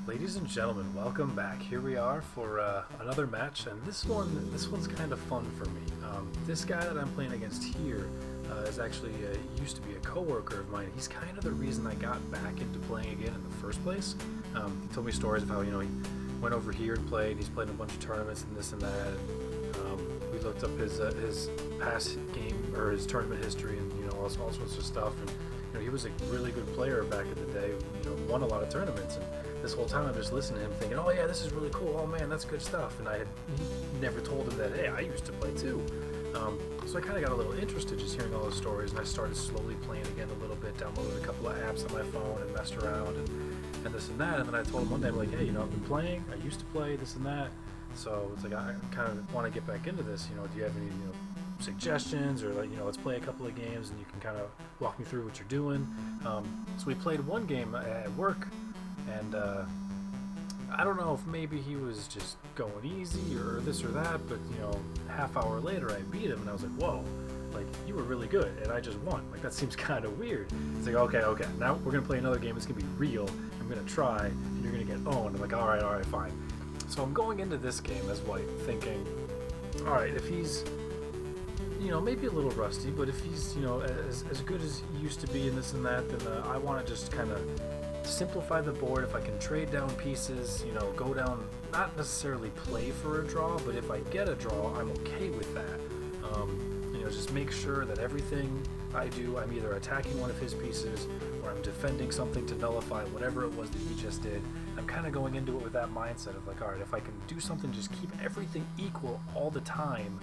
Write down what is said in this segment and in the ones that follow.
Ladies and gentlemen, welcome back. Here we are for another match, and this one's kind of fun for me. This guy that I'm playing against here is actually used to be a coworker of mine. He's kind of the reason I got back into playing again in the first place. He told me stories of how he went over here and played. He's played in a bunch of tournaments and this and that. And, we looked up his past game or his tournament history and all sorts of stuff. And he was a really good player back in the day. Won a lot of tournaments. And this whole time I'm just listening to him thinking, oh yeah, this is really cool, oh man, that's good stuff, and I had never told him that, hey, I used to play too. So I kind of got a little interested just hearing all those stories, and I started slowly playing again a little bit, downloaded a couple of apps on my phone and messed around and this and that, and then I told him one day, I'm like, hey, I've been playing, I used to play this and that, so it's like, I kind of want to get back into this, do you have any, suggestions, or let's play a couple of games and you can kind of walk me through what you're doing. So we played one game at work, and I don't know if maybe he was just going easy or this or that, but half hour later I beat him and I was like, whoa, like you were really good and I just won. Like that seems kind of weird. It's like, okay, now we're gonna play another game. It's gonna be real. I'm gonna try and you're gonna get owned. I'm like, all right, fine. So I'm going into this game as white, thinking, all right, if he's maybe a little rusty, but if he's as good as he used to be in this and that, then I want to just kind of simplify the board. If I can trade down pieces, go down, not necessarily play for a draw, but if I get a draw, I'm okay with that. Just make sure that everything I do, I'm either attacking one of his pieces or I'm defending something to nullify whatever it was that he just did. I'm kind of going into it with that mindset of like, all right, if I can do something, just keep everything equal all the time,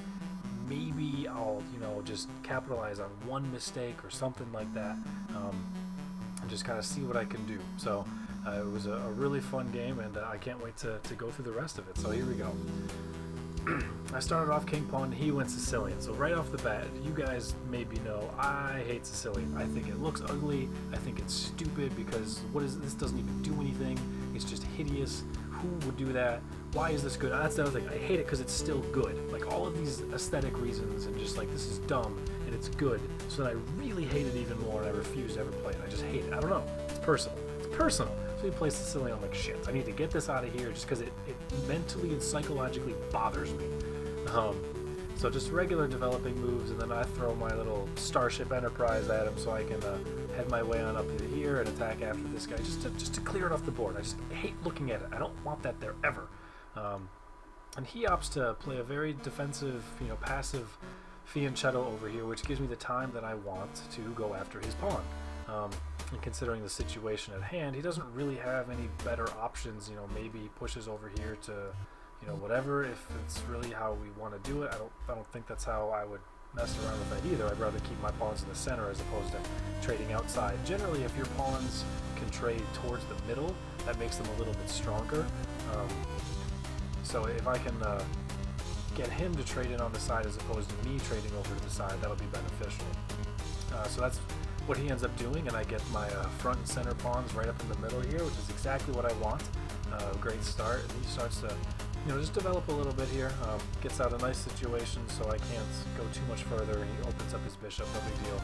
maybe I'll, just capitalize on one mistake or something like that. And just kind of see what I can do. So it was a really fun game, and I can't wait to go through the rest of it. So here we go. I started off King Pawn, he went Sicilian. So right off the bat, you guys maybe know I hate Sicilian. I think it looks ugly. I think it's stupid because this doesn't even do anything. It's just hideous. Who would do that? Why is this good? That's the other thing. I hate it because it's still good. Like all of these aesthetic reasons and just like this is dumb and it's good. So then I really hate it even more and I refuse to ever play it. I just hate it. I don't know. It's personal. So he plays Sicilian. I'm like, shit, I need to get this out of here just because it mentally and psychologically bothers me. So just regular developing moves, and then I throw my little Starship Enterprise at him so I can head my way on up to here and attack after this guy just to clear it off the board. I just hate looking at it. I don't want that there ever. And he opts to play a very defensive, passive fianchetto over here, which gives me the time that I want to go after his pawn. And considering the situation at hand, he doesn't really have any better options. Maybe he pushes over here to, whatever. If it's really how we want to do it, I don't think that's how I would mess around with that either. I'd rather keep my pawns in the center as opposed to trading outside. Generally, if your pawns can trade towards the middle, that makes them a little bit stronger. So if I can get him to trade in on the side as opposed to me trading over to the side, that'll be beneficial. So that's what he ends up doing, and I get my front and center pawns right up in the middle here, which is exactly what I want. Great start, and he starts to just develop a little bit here, gets out a nice situation so I can't go too much further, and he opens up his bishop, no big deal.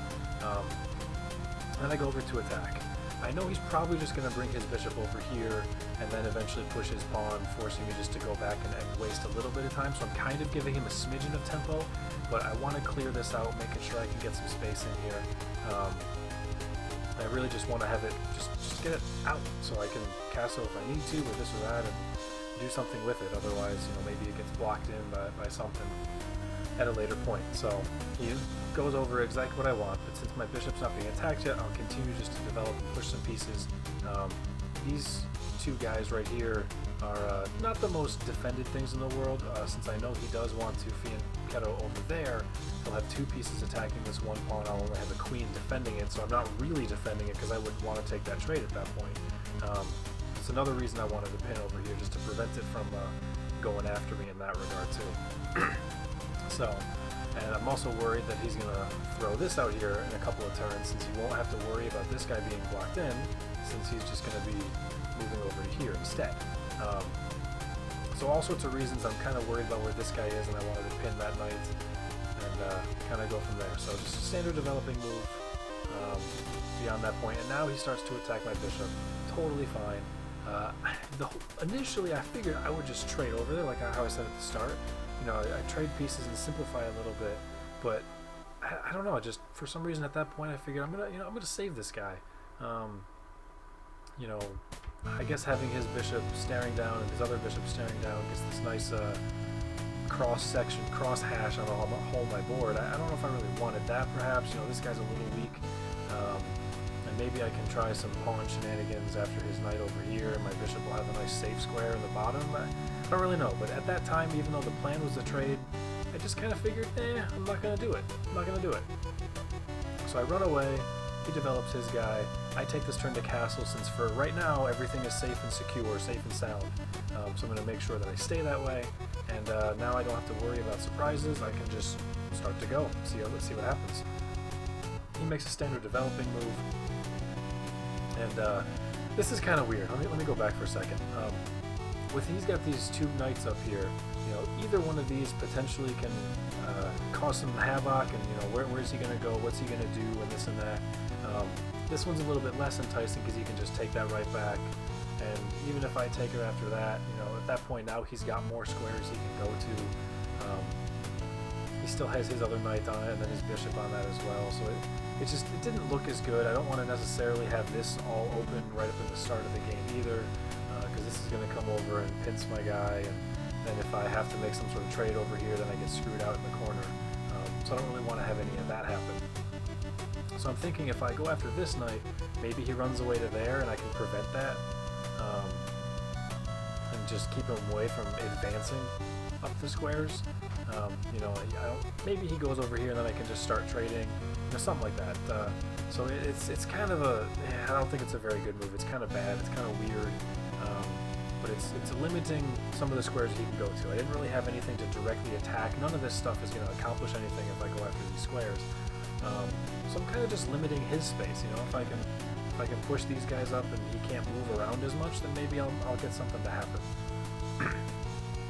Then I go over to attack. I know he's probably just going to bring his bishop over here and then eventually push his pawn, forcing me just to go back and waste a little bit of time, so I'm kind of giving him a smidgen of tempo, but I want to clear this out, making sure I can get some space in here. I really just want to have it, just get it out so I can castle if I need to, or this or that, and do something with it. Otherwise, maybe it gets blocked in by something at a later point. So he goes over exactly what I want, but since my bishop's not being attacked yet, I'll continue just to develop and push some pieces. These two guys right here are not the most defended things in the world, since I know he does want to fianchetto over there. He'll have two pieces attacking this one pawn. I'll only have a queen defending it, so I'm not really defending it because I would want to take that trade at that point. It's another reason I wanted to pin over here, just to prevent it from going after me in that regard too. So, and I'm also worried that he's going to throw this out here in a couple of turns, since he won't have to worry about this guy being blocked in, since he's just going to be moving over to here instead. So all sorts of reasons I'm kind of worried about where this guy is, and I wanted to pin that knight and kind of go from there. So just a standard developing move beyond that point, and now he starts to attack my bishop. Totally fine. initially I figured I would just trade over there, like how I said at the start. You know, I trade pieces and simplify a little bit, but I don't know. Just for some reason at that point, I figured I'm gonna save this guy. You know, I guess having his bishop staring down and his other bishop staring down gets this nice cross hash on the whole of my board. I don't know if I really wanted that. Perhaps, you know, this guy's a little weak. And maybe I can try some pawn shenanigans after his knight over here, and my bishop will have a nice safe square in the bottom. I don't really know, but at that time, even though the plan was to trade, I just kind of figured, I'm not going to do it. I'm not going to do it. So I run away, he develops his guy, I take this turn to castle, since for right now, everything is safe and secure, safe and sound. So I'm going to make sure that I stay that way, and now I don't have to worry about surprises. I can just start to go, see what happens. He makes a standard developing move. And this is kind of weird. Let me go back for a second. He's got these two knights up here. You know, either one of these potentially can cause some havoc, and you know, where's he going to go? What's he going to do? And this and that. This one's a little bit less enticing because he can just take that right back. And even if I take it after that, you know, at that point now he's got more squares he can go to. He still has his other knight on it, and then his bishop on that as well. So it didn't look as good. I don't want to necessarily have this all open right up at the start of the game either, because this is going to come over and pinch my guy, and then if I have to make some sort of trade over here, then I get screwed out in the corner. So I don't really want to have any of that happen. So I'm thinking if I go after this knight, maybe he runs away to there, and I can prevent that, and just keep him away from advancing up the squares. You know, maybe he goes over here, and then I can just start trading, you know, something like that. So it's kind of I don't think it's a very good move. It's kind of bad. It's kind of weird. But it's limiting some of the squares he can go to. I didn't really have anything to directly attack. None of this stuff is going to accomplish anything if I go after these squares. So I'm kind of just limiting his space. You know, if I can push these guys up and he can't move around as much, then maybe I'll get something to happen.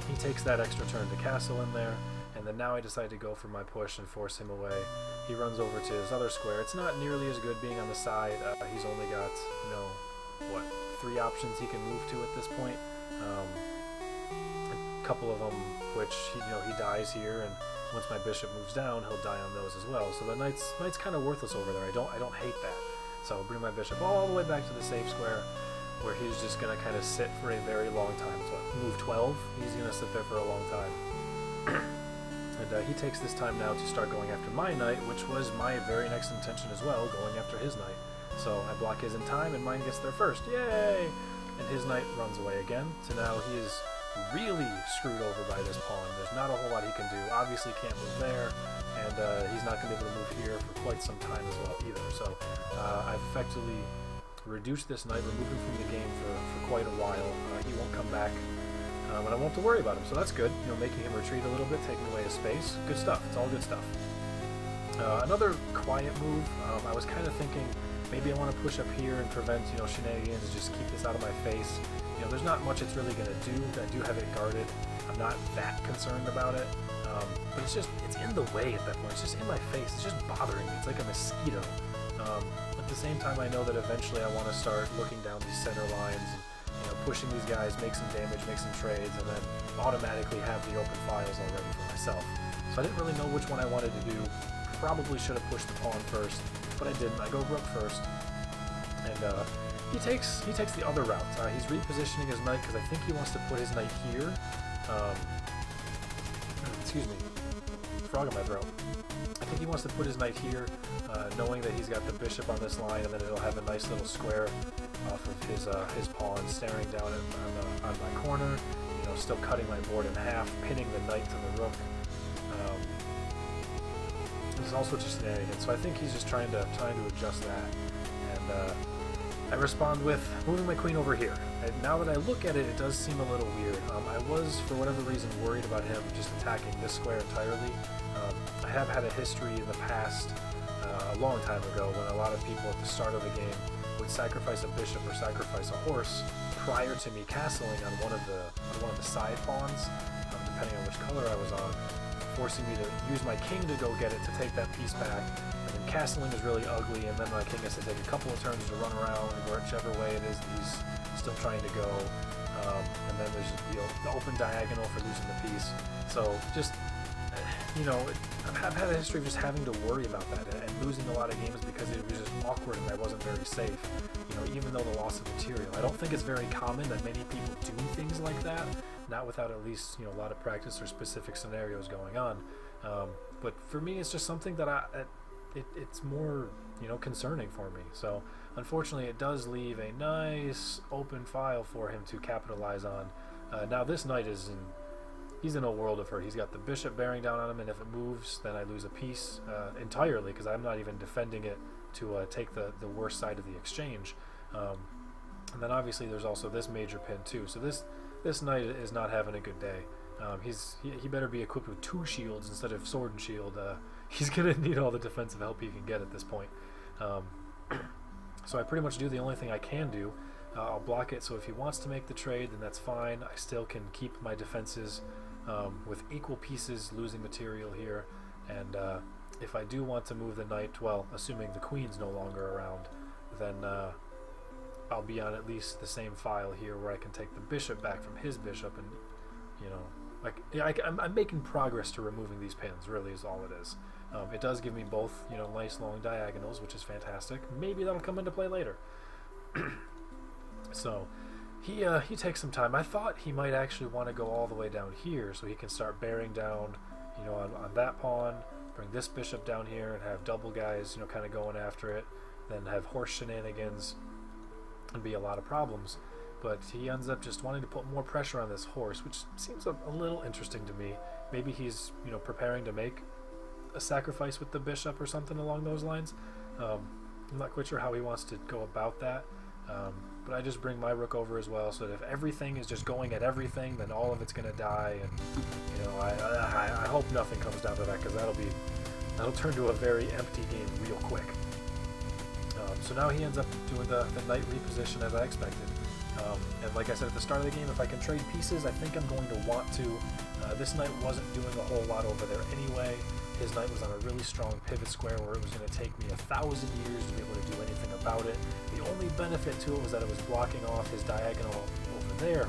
He takes that extra turn to castle in there, and then now I decide to go for my push and force him away. He runs over to his other square. It's not nearly as good being on the side. He's only got, you know, what, 3 options he can move to at this point. A couple of them, which he dies here, and once my bishop moves down, he'll die on those as well. So the knight's kind of worthless over there. I don't hate that. So I'll bring my bishop all the way back to the safe square, where he's just going to kind of sit for a very long time. So move 12, he's going to sit there for a long time. And he takes this time now to start going after my knight, which was my very next intention as well, going after his knight. So I block his in time, and mine gets there first. Yay! And his knight runs away again. So now he is really screwed over by this pawn. There's not a whole lot he can do. Obviously can't move there, and he's not going to be able to move here for quite some time as well either. So I've effectively reduced this knight, removed him from the game for quite a while. He won't come back, and I won't have to worry about him. So that's good. You know, making him retreat a little bit, taking away his space. Good stuff. It's all good stuff. Another quiet move. I was kind of thinking maybe I want to push up here and prevent, you know, shenanigans, just keep this out of my face. You know, there's not much it's really going to do. I do have it guarded. I'm not that concerned about it. But it's in the way at that point. It's just in my face. It's just bothering me. It's like a mosquito. At the same time, I know that eventually I want to start looking down these center lines, and, you know, pushing these guys, make some damage, make some trades, and then automatically have the open files already for myself. So I didn't really know which one I wanted to do. Probably should have pushed the pawn first, but I didn't. I go rook first, and he takes the other route. He's repositioning his knight because I think he wants to put his knight here. Excuse me, frog in my throat. I think he wants to put his knight here, knowing that he's got the bishop on this line, and then it'll have a nice little square off of his pawn, staring down on my corner. You know, still cutting my board in half, pinning the knight to the rook. There's all sorts of shenanigans, so I think he's just trying to adjust that, and I respond with moving my queen over here. And now that I look at it, it does seem a little weird. I was, for whatever reason, worried about him just attacking this square entirely. I have had a history in the past, a long time ago, when a lot of people at the start of the game would sacrifice a bishop or sacrifice a horse prior to me castling on one of the side pawns, depending on which color I was on, forcing me to use my king to go get it, to take that piece back, and then castling is really ugly, and then my king has to take a couple of turns to run around whichever way it is that he's still trying to go. And then there's the open diagonal for losing the piece. So just, I've had a history of just having to worry about that and losing a lot of games because it was just awkward and I wasn't very safe. Even though the loss of material. I don't think it's very common that many people do things like that, not without at least a lot of practice or specific scenarios going on. But for me, it's just something that it's more concerning for me. So unfortunately, it does leave a nice open file for him to capitalize on. Now this knight he's in a world of hurt. He's got the bishop bearing down on him, and if it moves, then I lose a piece entirely because I'm not even defending it to take the worst side of the exchange. And then obviously there's also this major pin too. So this knight is not having a good day. He better be equipped with 2 shields instead of sword and shield. He's gonna need all the defensive help he can get at this point. So I pretty much do the only thing I can do. I'll block it, so if he wants to make the trade, then that's fine. I still can keep my defenses with equal pieces, losing material here. And if I do want to move the knight, well, assuming the queen's no longer around, then I'll be on at least the same file here where I can take the bishop back from his bishop, and I'm making progress to removing these pins, really is all it is. It does give me both nice long diagonals, which is fantastic. Maybe that'll come into play later. So he takes some time. I thought he might actually want to go all the way down here so he can start bearing down on that pawn, bring this bishop down here and have double guys kind of going after it, then have horse shenanigans and be a lot of problems. But he ends up just wanting to put more pressure on this horse, which seems a little interesting to me. Maybe he's preparing to make a sacrifice with the bishop or something along those lines. I'm not quite sure how he wants to go about that. But I just bring my rook over as well, so that if everything is just going at everything, then all of it's going to die. And I hope nothing comes down to that, because that'll turn to a very empty game real quick. So now he ends up doing the knight reposition as I expected. And like I said at the start of the game, if I can trade pieces, I think I'm going to want to. This knight wasn't doing a whole lot over there anyway. His knight was on a really strong pivot square where it was going to take me 1,000 years to be able to do anything about it. The only benefit to it was that it was blocking off his diagonal over there.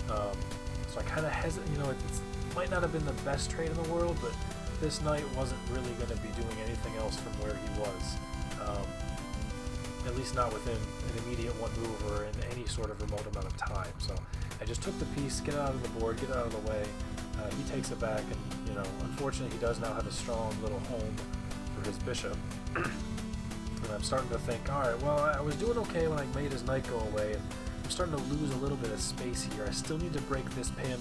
So I kind of hesitate. It might not have been the best trade in the world, but this knight wasn't really going to be doing anything else from where he was. At least not within an immediate one move or in any sort of remote amount of time. So I just took the piece, get it out of the board, get it out of the way. He takes it back, and unfortunately, he does now have a strong little home for his bishop. And I'm starting to think, all right, well, I was doing okay when I made his knight go away, and I'm starting to lose a little bit of space here. I still need to break this pin.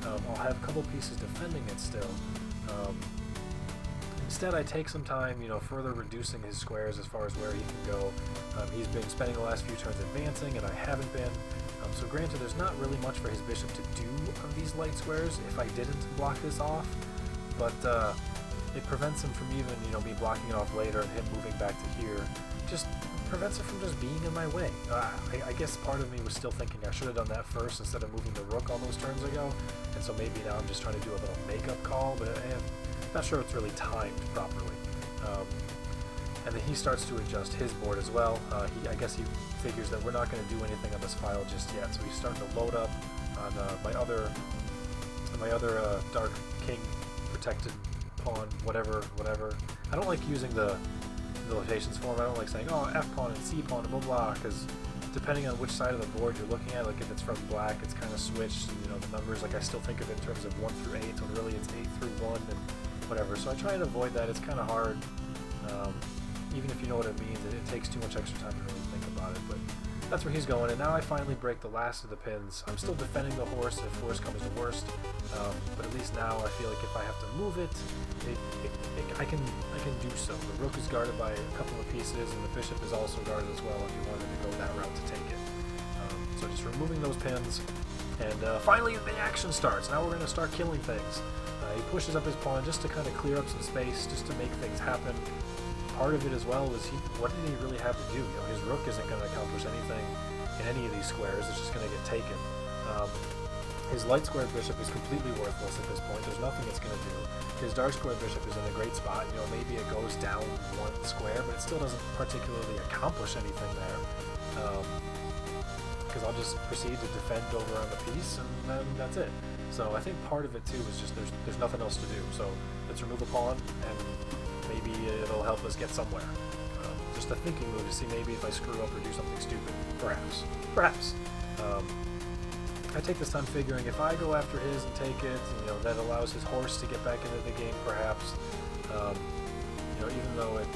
I'll have a couple pieces defending it still. Instead, I take some time, further reducing his squares as far as where he can go. He's been spending the last few turns advancing, and I haven't been. So granted, there's not really much for his bishop to do on these light squares if I didn't block this off, but it prevents him from even, me blocking it off later and him moving back to here. Just prevents it from just being in my way. I guess part of me was still thinking I should have done that first instead of moving the rook all those turns ago, and so maybe now I'm just trying to do a little makeup call, but I'm not sure it's really timed properly. And then he starts to adjust his board as well. I guess he figures that we're not going to do anything on this file just yet, so he's starting to load up on my other dark king protected pawn, whatever. I don't like using the notations for him. I don't like saying, oh, F pawn and C pawn and blah blah, because depending on which side of the board you're looking at, like if it's from black, it's kind of switched, and the numbers, like I still think of it in terms of 1 through 8, when really it's 8 through 1 and whatever. So I try and avoid that. It's kind of hard. Even if you know what it means, it takes too much extra time to really think about it. But that's where he's going, and now I finally break the last of the pins. I'm still defending the horse if worst comes to worst, but at least now I feel like if I have to move it, I can do so. The rook is guarded by a couple of pieces, and the bishop is also guarded as well if you wanted to go that route to take it. So just removing those pins, and finally the action starts. Now we're going to start killing things. He pushes up his pawn just to kind of clear up some space, just to make things happen. Part of it as well was what did he really have to do? His rook isn't going to accomplish anything in any of these squares. It's just going to get taken. His light squared bishop is completely worthless at this point. There's nothing it's going to do. His dark squared bishop is in a great spot. You know, maybe it goes down one square, but it still doesn't particularly accomplish anything there. Because I'll just proceed to defend over on the piece, and then that's it. So I think part of it too is just there's nothing else to do. So let's remove a pawn, and maybe it'll help us get somewhere. Just a thinking move to see maybe if I screw up or do something stupid. Perhaps. I take this time figuring if I go after his and take it, you know, that allows his horse to get back into the game, perhaps. You know, even though it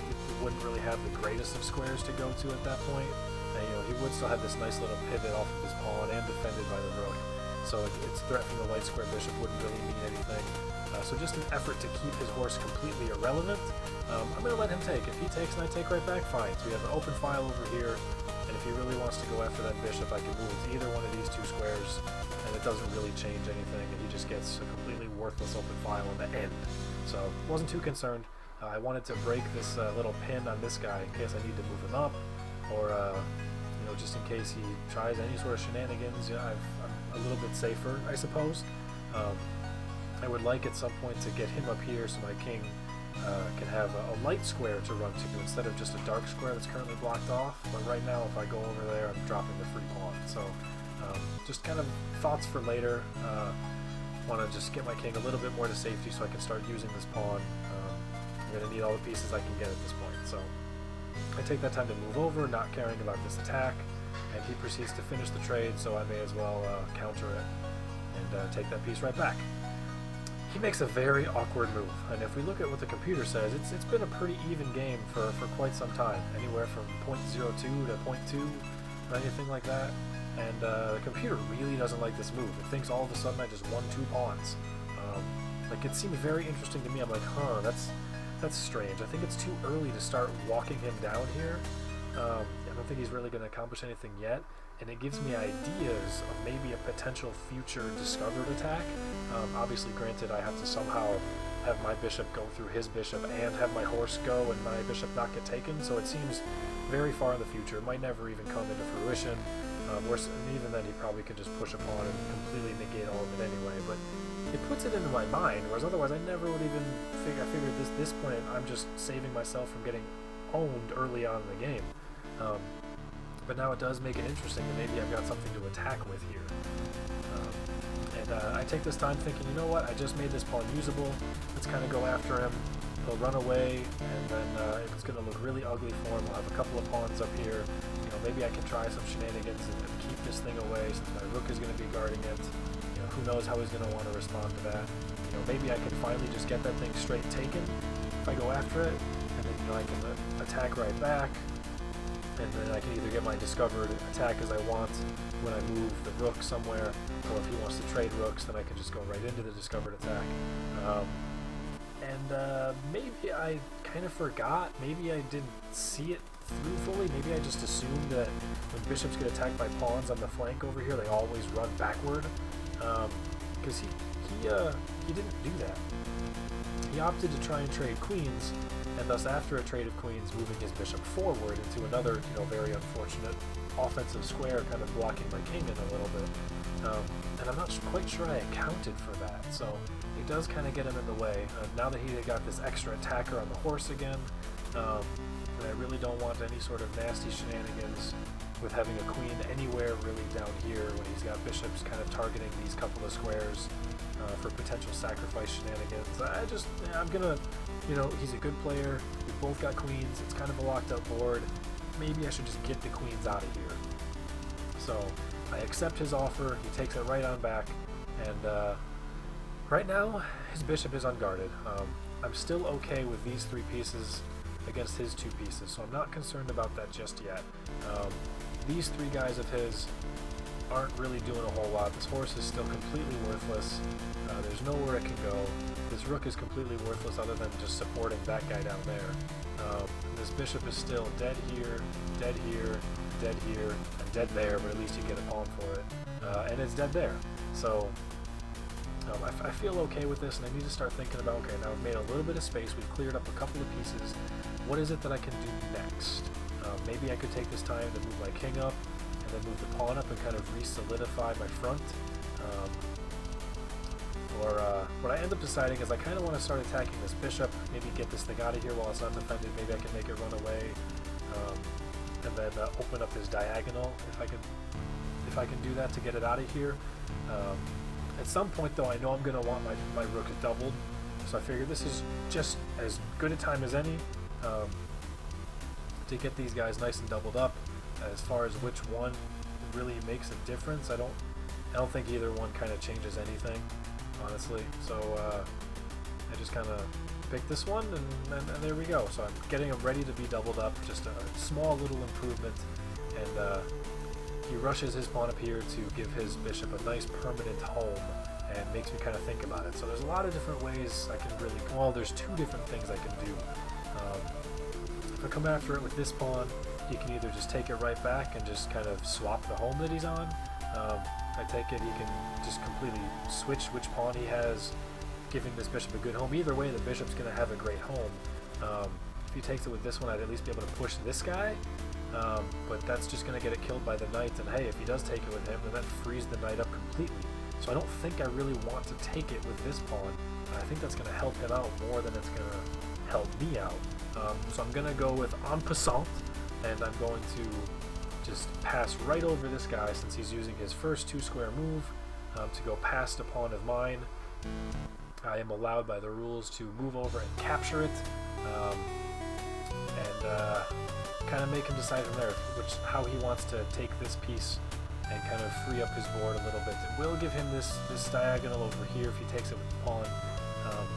wouldn't really have the greatest of squares to go to at that point, you know, he would still have this nice little pivot off of his pawn and defended by the rook. So its threat from the light square bishop wouldn't really mean anything. So just an effort to keep his horse completely irrelevant. I'm going to let him take. If he takes and I take right back, fine. So we have an open file over here, and if he really wants to go after that bishop, I can move it to either one of these two squares, and it doesn't really change anything, and he just gets a completely worthless open file in the end. So wasn't too concerned. I wanted to break this little pin on this guy in case I need to move him up, or you know, just in case he tries any sort of shenanigans. You know, I'm a little bit safer, I suppose. I would like at some point to get him up here so my king can have a light square to run to instead of just a dark square that's currently blocked off. But right now, if I go over there, I'm dropping the free pawn. So just kind of thoughts for later. Want to just get my king a little bit more to safety so I can start using this pawn. I'm going to need all the pieces I can get at this point. So I take that time to move over, not caring about this attack, and he proceeds to finish the trade, so I may as well counter it and take that piece right back. He makes a very awkward move, and if we look at what the computer says, it's been a pretty even game for quite some time, anywhere from 0.02 to 0.2 or anything like that, and the computer really doesn't like this move. It thinks all of a sudden I just won 2 pawns. Like, it seemed very interesting to me. I'm like, huh, that's strange. I think it's too early to start walking him down here. I don't think he's really going to accomplish anything yet, and it gives me ideas of maybe a potential future discovered attack. Obviously, granted, I have to somehow have my bishop go through his bishop and have my horse go and my bishop not get taken, so it seems very far in the future. It might never even come into fruition. Even then, he probably could just push a pawn and completely negate all of it anyway, but it puts it into my mind, whereas otherwise I never would even figure. I figured this point I'm just saving myself from getting owned early on in the game. But now it does make it interesting that maybe I've got something to attack with here. I take this time thinking, you know what, I just made this pawn usable. Let's kind of go after him. He'll run away, and then it's going to look really ugly for him. I'll have a couple of pawns up here. You know, maybe I can try some shenanigans and keep this thing away since my rook is going to be guarding it. You know, who knows how he's going to want to respond to that. You know, maybe I can finally just get that thing straight taken if I go after it, and then, you know, I can attack right back. And then I can either get my discovered attack as I want when I move the rook somewhere, or if he wants to trade rooks, then I can just go right into the discovered attack. Maybe I kind of forgot, maybe I didn't see it through fully, maybe I just assumed that when bishops get attacked by pawns on the flank over here, they always run backward, because he didn't do that. He opted to try and trade queens, and thus after a trade of queens, moving his bishop forward into another, you know, very unfortunate offensive square, kind of blocking my king in a little bit. And I'm not quite sure I accounted for that, so it does kind of get him in the way. Now that he got this extra attacker on the horse again, I really don't want any sort of nasty shenanigans with having a queen anywhere really down here when he's got bishops kind of targeting these couple of squares for potential sacrifice shenanigans. I'm gonna, you know, he's a good player. We've both got queens. It's kind of a locked up board. Maybe I should just get the queens out of here. So I accept his offer. He takes it right on back, and right now his bishop is unguarded. I'm still okay with these 3 pieces against his 2 pieces, so I'm not concerned about that just yet. These 3 guys of his aren't really doing a whole lot. This horse is still completely worthless. There's nowhere it can go. This rook is completely worthless other than just supporting that guy down there. This bishop is still dead here, dead here, dead here, and dead there, but at least you get a pawn for it. And it's dead there. So I feel okay with this, and I need to start thinking about, okay, now I've made a little bit of space, we've cleared up a couple of pieces. What is it that I can do next? Maybe I could take this time to move my king up, and then move the pawn up and kind of re-solidify my front. What I end up deciding is I kind of want to start attacking this bishop, maybe get this thing out of here while it's not defended, maybe I can make it run away, and then open up this diagonal if I can do that to get it out of here. At some point though, I know I'm going to want my rook doubled, so I figure this is just as good a time as any to get these guys nice and doubled up. As far as which one really makes a difference, I don't think either one kind of changes anything, honestly. So I just kind of picked this one, and there we go. So I'm getting him ready to be doubled up, just a small little improvement, and he rushes his pawn up here to give his bishop a nice permanent home, and makes me kind of think about it. So there's a lot of different ways I can really, well, there's two different things I can do. If I come after it with this pawn, he can either just take it right back and just kind of swap the home that he's on. I take it he can just completely switch which pawn he has, giving this bishop a good home. Either way, the bishop's going to have a great home. If he takes it with this one, I'd at least be able to push this guy, but that's just going to get it killed by the knight, and hey, if he does take it with him, then that frees the knight up completely. So I don't think I really want to take it with this pawn. I think that's going to help him out more than it's going to help me out. So I'm going to go with en passant, and I'm going to just pass right over this guy since he's using his first two-square move to go past a pawn of mine. I am allowed by the rules to move over and capture it, and kind of make him decide from there how he wants to take this piece and kind of free up his board a little bit. It will give him this diagonal over here if he takes it with the pawn,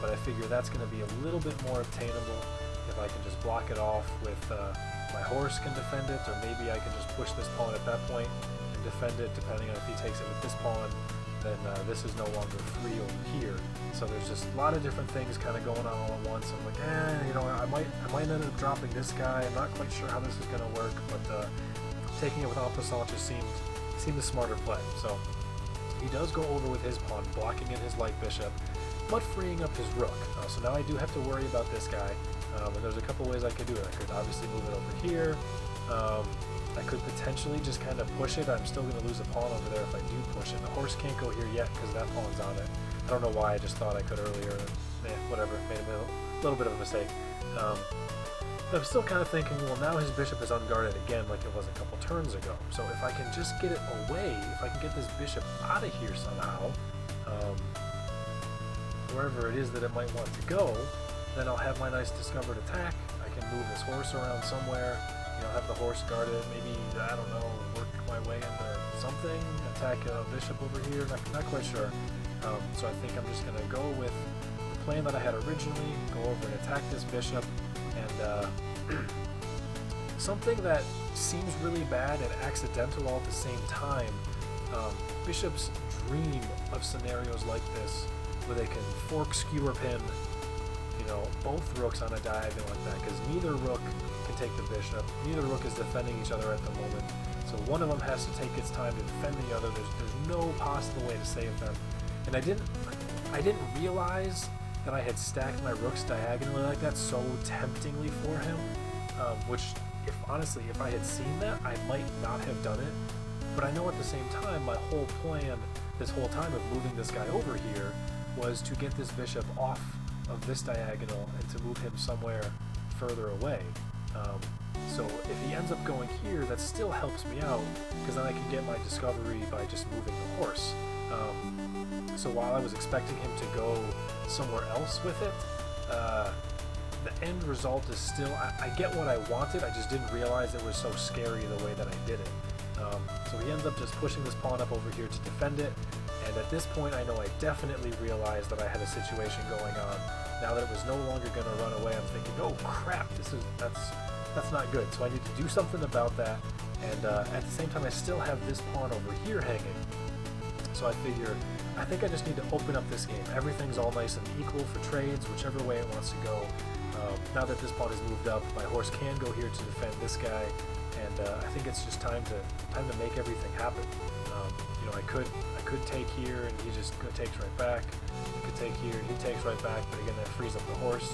but I figure that's going to be a little bit more obtainable if I can just block it off with my horse can defend it, or maybe I can just push this pawn at that point and defend it. Depending on if he takes it with this pawn, then this is no longer free over here. So there's just a lot of different things kind of going on all at once. I'm like, you know, I might end up dropping this guy. I'm not quite sure how this is going to work, but taking it with en passant just seemed a smarter play. So he does go over with his pawn, blocking in his light bishop, but freeing up his rook. So now I do have to worry about this guy. And there's a couple ways I could do it. I could obviously move it over here. I could potentially just kind of push it. I'm still going to lose a pawn over there if I do push it. The horse can't go here yet because that pawn's on it. I don't know why, I just thought I could earlier. Whatever, made a little bit of a mistake. But I'm still kind of thinking, well, now his bishop is unguarded again like it was a couple turns ago. So if I can just get it away, if I can get this bishop out of here somehow, wherever it is that it might want to go, then I'll have my nice discovered attack. I can move this horse around somewhere, you know, have the horse guarded, maybe, I don't know, work my way into something, attack a bishop over here, not quite sure. So I think I'm just going to go with the plan that I had originally, go over and attack this bishop, and something that seems really bad and accidental all at the same time. Bishops dream of scenarios like this, where they can fork, skewer, pin, you know, both rooks on a diagonal like that, because neither rook can take the bishop, neither rook is defending each other at the moment, so one of them has to take its time to defend the other. There's no possible way to save them, and I didn't realize that I had stacked my rooks diagonally like that so temptingly for him, which, honestly, if I had seen that, I might not have done it, but I know at the same time, my whole plan this whole time of moving this guy over here was to get this bishop off of this diagonal and to move him somewhere further away. So if he ends up going here, that still helps me out, because then I can get my discovery by just moving the horse. So while I was expecting him to go somewhere else with it, the end result is still, I get what I wanted, I just didn't realize it was so scary the way that I did it. So he ends up just pushing this pawn up over here to defend it, and at this point I know I definitely realized that I had a situation going on. Now that it was no longer going to run away, I'm thinking, oh crap, that's not good, so I need to do something about that, and at the same time I still have this pawn over here hanging. So I figure, I think I just need to open up this game. Everything's all nice and equal for trades, whichever way it wants to go. Now that this pawn is moved up, my horse can go here to defend this guy, and I think it's just time to make everything happen. You know, I could take here and he just takes right back. I could take here and he takes right back, but again that frees up the horse.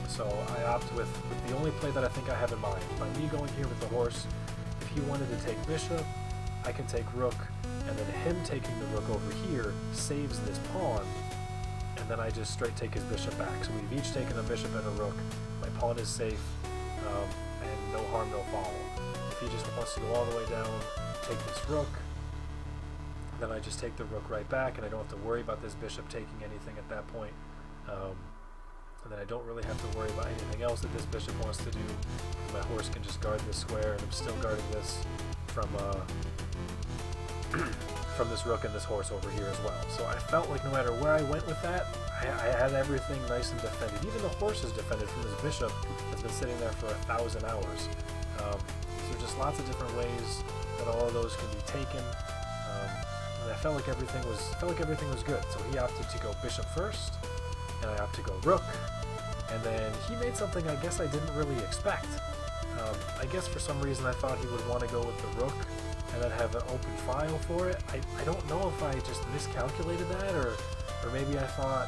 So I opt with the only play that I think I have in mind. By me going here with the horse, if he wanted to take bishop, I can take rook, and then him taking the rook over here saves this pawn, and then I just straight take his bishop back. So we've each taken a bishop and a rook. My pawn is safe, and no harm, no foul. If he just wants to go all the way down, take this rook, then I just take the rook right back, and I don't have to worry about this bishop taking anything at that point. And then I don't really have to worry about anything else that this bishop wants to do. My horse can just guard this square, and I'm still guarding this from from this rook and this horse over here as well. So I felt like no matter where I went with that, I had everything nice and defended. Even the horse is defended from this bishop that's been sitting there for 1,000 hours. So just lots of different ways that all of those can be taken. And I felt like everything was good. So he opted to go bishop first, and I opted to go rook, and then he made something I guess I didn't really expect. I guess for some reason I thought he would want to go with the rook and then have an open file for it. I don't know if I just miscalculated that, or maybe I thought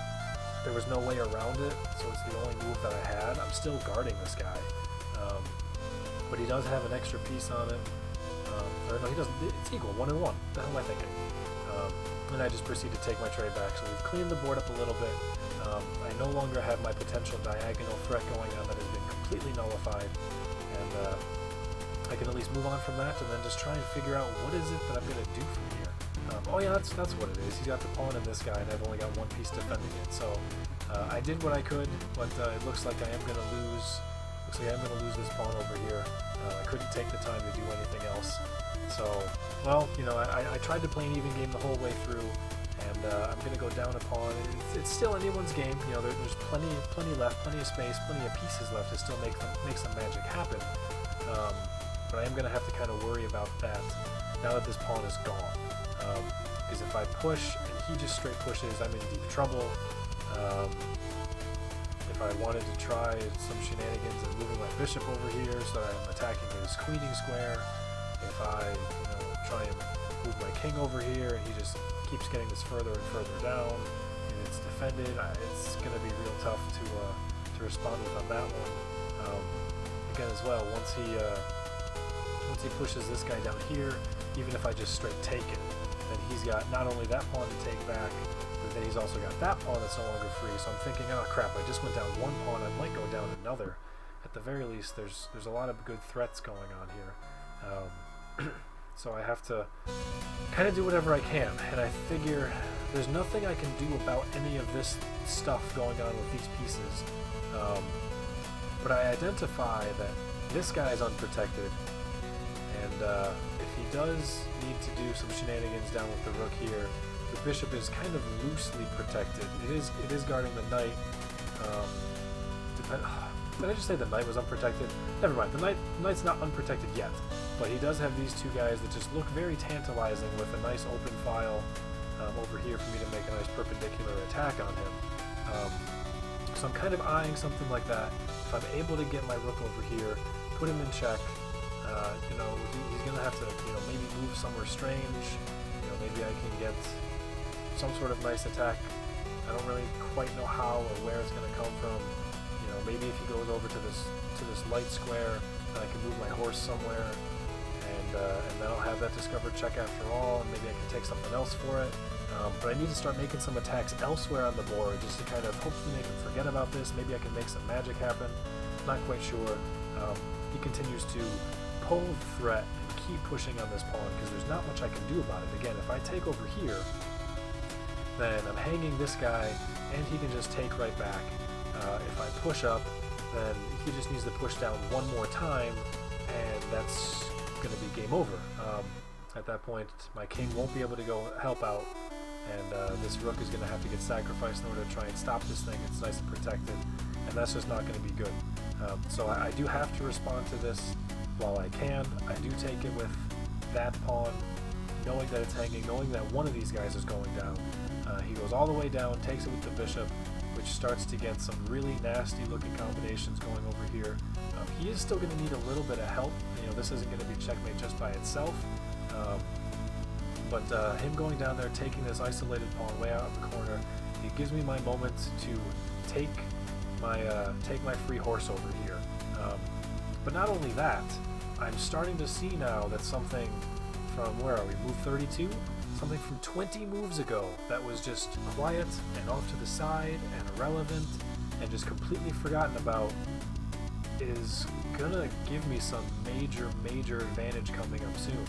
there was no way around it, so it's the only move that I had. I'm still guarding this guy, but he does have an extra piece on it. Or no, he doesn't. It's equal, 1 and 1. What the hell am I thinking? And I just proceed to take my trade back. So we've cleaned the board up a little bit. I no longer have my potential diagonal threat going on that has been completely nullified, and I can at least move on from that and then just try and figure out what is it that I'm going to do from here. Oh yeah, that's what it is. He's got the pawn in this guy, and I've only got one piece defending it. So I did what I could, but it looks like I am going to lose. Looks like I'm going to lose this pawn over here. I couldn't take the time to do anything else. So, well, you know, I tried to play an even game the whole way through, and I'm going to go down a pawn. It's still anyone's game. You know, there's plenty left, plenty of space, plenty of pieces left to still make some magic happen. But I am going to have to kind of worry about that now that this pawn is gone. Because if I push and he just straight pushes, I'm in deep trouble. If I wanted to try some shenanigans and moving my bishop over here so that I'm attacking his queening square, if I try and move my king over here and he just keeps getting this further and further down and it's defended, it's going to be real tough to respond with on that one. Again as well, once he pushes this guy down here, even if I just straight take it, then he's got not only that pawn to take back, but then he's also got that pawn that's no longer free. So I'm thinking, oh crap, I just went down one pawn, I might go down another. At the very least, there's a lot of good threats going on here. So I have to kind of do whatever I can, and I figure there's nothing I can do about any of this stuff going on with these pieces. But I identify that this guy is unprotected, and if he does need to do some shenanigans down with the rook here, the bishop is kind of loosely protected. It is guarding the knight. Did I just say the knight was unprotected? Never mind, the knight's not unprotected yet, but he does have these two guys that just look very tantalizing with a nice open file over here for me to make a nice perpendicular attack on him. So I'm kind of eyeing something like that. If I'm able to get my rook over here, put him in check, he's going to have to, maybe move somewhere strange. Maybe I can get some sort of nice attack. I don't really quite know how or where it's going to come from. Maybe if he goes over to this light square, then I can move my horse somewhere, and then I'll have that discovered check after all, and maybe I can take something else for it. But I need to start making some attacks elsewhere on the board just to kind of hopefully make him forget about this. Maybe I can make some magic happen. Not quite sure. He continues to pull the threat and keep pushing on this pawn because there's not much I can do about it. Again, if I take over here, then I'm hanging this guy, and he can just take right back. If I push up, then he just needs to push down one more time, and that's going to be game over. At that point, my king won't be able to go help out, and this rook is going to have to get sacrificed in order to try and stop this thing. It's nice and protected, and that's just not going to be good. So I do have to respond to this while I can. I do take it with that pawn, knowing that it's hanging, knowing that one of these guys is going down. He goes all the way down, takes it with the bishop, which starts to get some really nasty looking combinations going over here. He is still going to need a little bit of help. This isn't going to be checkmate just by itself. But him going down there, taking this isolated pawn way out of the corner, it gives me my moment to take my free horse over here. But not only that, I'm starting to see now that something from, where are we, move 32? something from 20 moves ago that was just quiet and off to the side and irrelevant and just completely forgotten about is gonna give me some major advantage coming up soon.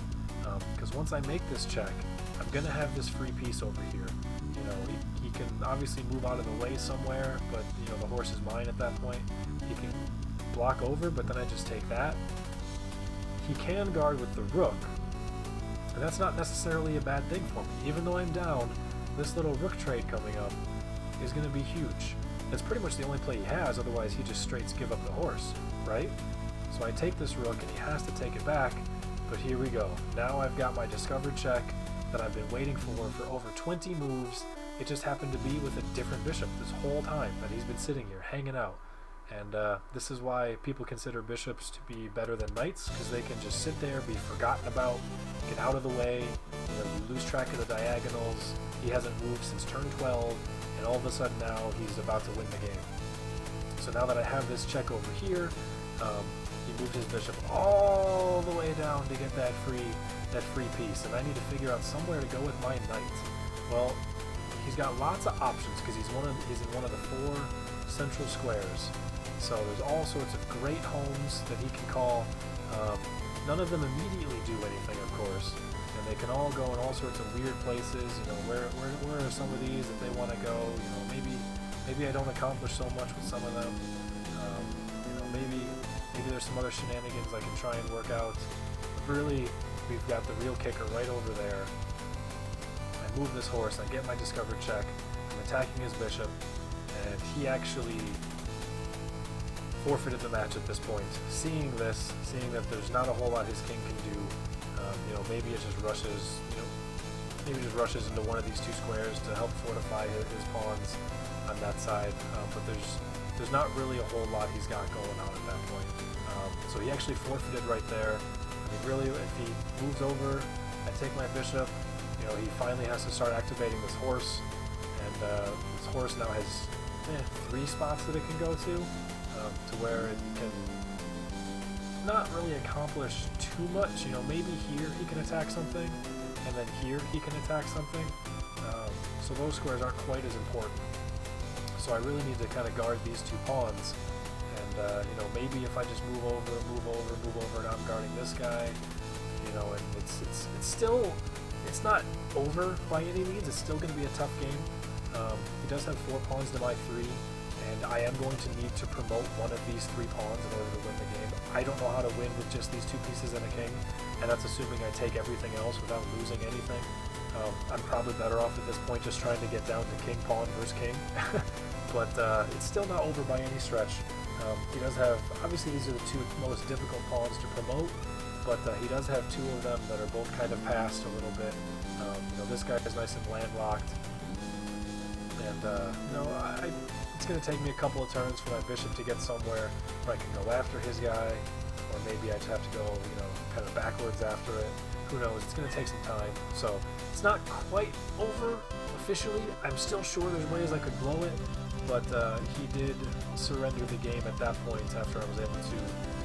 Because once I make this check, I'm gonna have this free piece over here. You know, he can obviously move out of the way somewhere, but you know, the horse is mine at that point. He can block over, but then I just take that. He can guard with the rook, and that's not necessarily a bad thing for me. Even though I'm down, this little rook trade coming up is going to be huge. That's pretty much the only play he has, otherwise he just straight give up the horse, right? So I take this rook and he has to take it back, but here we go. Now I've got my discovered check that I've been waiting for over 20 moves. It just happened to be with a different bishop this whole time that he's been sitting here hanging out. And this is why people consider bishops to be better than knights, because they can just sit there, be forgotten about, get out of the way, you know, you lose track of the diagonals. He hasn't moved since turn 12, and all of a sudden now he's about to win the game. So now that I have this check over here, he moved his bishop all the way down to get that free piece, and I need to figure out somewhere to go with my knight. Well, he's got lots of options because he's in one of the 4 central squares. So there's all sorts of great homes that he can call. None of them immediately do anything, of course, and they can all go in all sorts of weird places. You know, where are some of these that they want to go? You know, maybe I don't accomplish so much with some of them. You know, maybe there's some other shenanigans I can try and work out. But really, we've got the real kicker right over there. I move this horse, I get my discovered check, I'm attacking his bishop, and he actually forfeited the match at this point. Seeing that there's not a whole lot his king can do, you know, maybe it just rushes, into one of these 2 squares to help fortify his pawns on that side, but there's not really a whole lot he's got going on at that point. So he actually forfeited right there. I mean, really, if he moves over, I take my bishop, you know, he finally has to start activating this horse, and this horse now has 3 spots that it can go to where it can not really accomplish too much. You know, maybe here he can attack something, and then here he can attack something. So those squares aren't quite as important. So I really need to kind of guard these 2 pawns. And you know, maybe if I just move over, and I'm guarding this guy, you know, and it's not over by any means. It's still going to be a tough game. He does have 4 pawns to my 3. And I am going to need to promote one of these 3 pawns in order to win the game. I don't know how to win with just these 2 pieces and a king, and that's assuming I take everything else without losing anything. I'm probably better off at this point just trying to get down to king pawn versus king. But it's still not over by any stretch. He does have, obviously these are the 2 most difficult pawns to promote, but he does have 2 of them that are both kind of passed a little bit. You know, this guy is nice and landlocked. And you know, it's going to take me a couple of turns for my bishop to get somewhere where I can go after his guy, or maybe I just have to go, you know, kind of backwards after it. Who knows? It's going to take some time. So it's not quite over officially. I'm still sure there's ways I could blow it, but he did surrender the game at that point after I was able to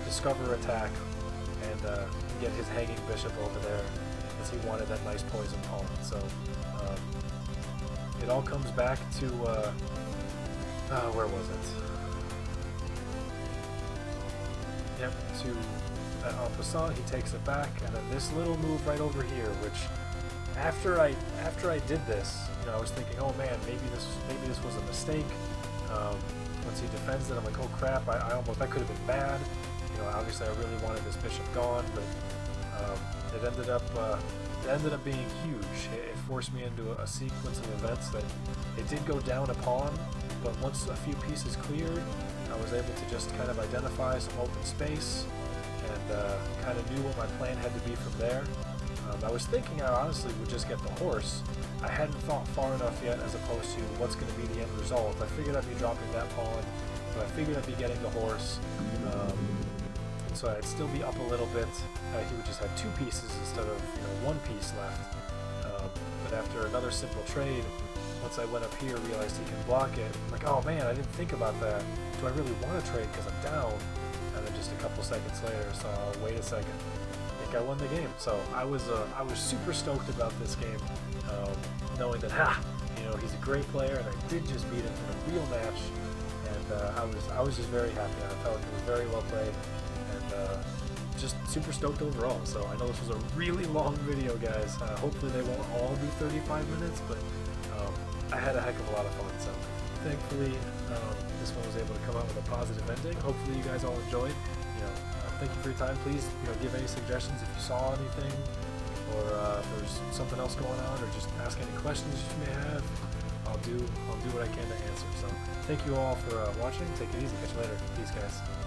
discover attack and get his hanging bishop over there, as he wanted that nice poison pawn. So it all comes back to where was it? Yep, to en passant, he takes it back, and then this little move right over here, which after I did this, you know, I was thinking, oh man, maybe this was a mistake. Once he defends it, I'm like, oh crap, that could have been bad. You know, obviously I really wanted this bishop gone, but it ended up being huge. It forced me into a sequence of events that it did go down a pawn, but once a few pieces cleared, I was able to just kind of identify some open space and kind of knew what my plan had to be from there. I was thinking I honestly would just get the horse. I hadn't thought far enough yet as opposed to what's going to be the end result. I figured I'd be dropping that pawn, but I figured I'd be getting the horse. So I'd still be up a little bit. He would just have 2 pieces instead of, you know, 1 piece left. But after another simple trade, once I went up here, realized he can block it. I'm like, oh man, I didn't think about that. Do I really want to trade because I'm down? And then just a couple seconds later, so I'll wait a second. think I won the game. So I was super stoked about this game, knowing that he's a great player, and I did just beat him in a real match, and I was just very happy. I felt like it was very well played, and just super stoked overall. So I know this was a really long video, guys. Hopefully they won't all be 35 minutes, but I had a heck of a lot of fun. So thankfully this one was able to come out with a positive ending. Hopefully you guys all enjoyed. Thank you for your time. Please, give any suggestions if you saw anything, or if there's something else going on, or just ask any questions you may have. I'll do what I can to answer. So thank you all for watching. Take it easy. Catch you later. Peace, guys.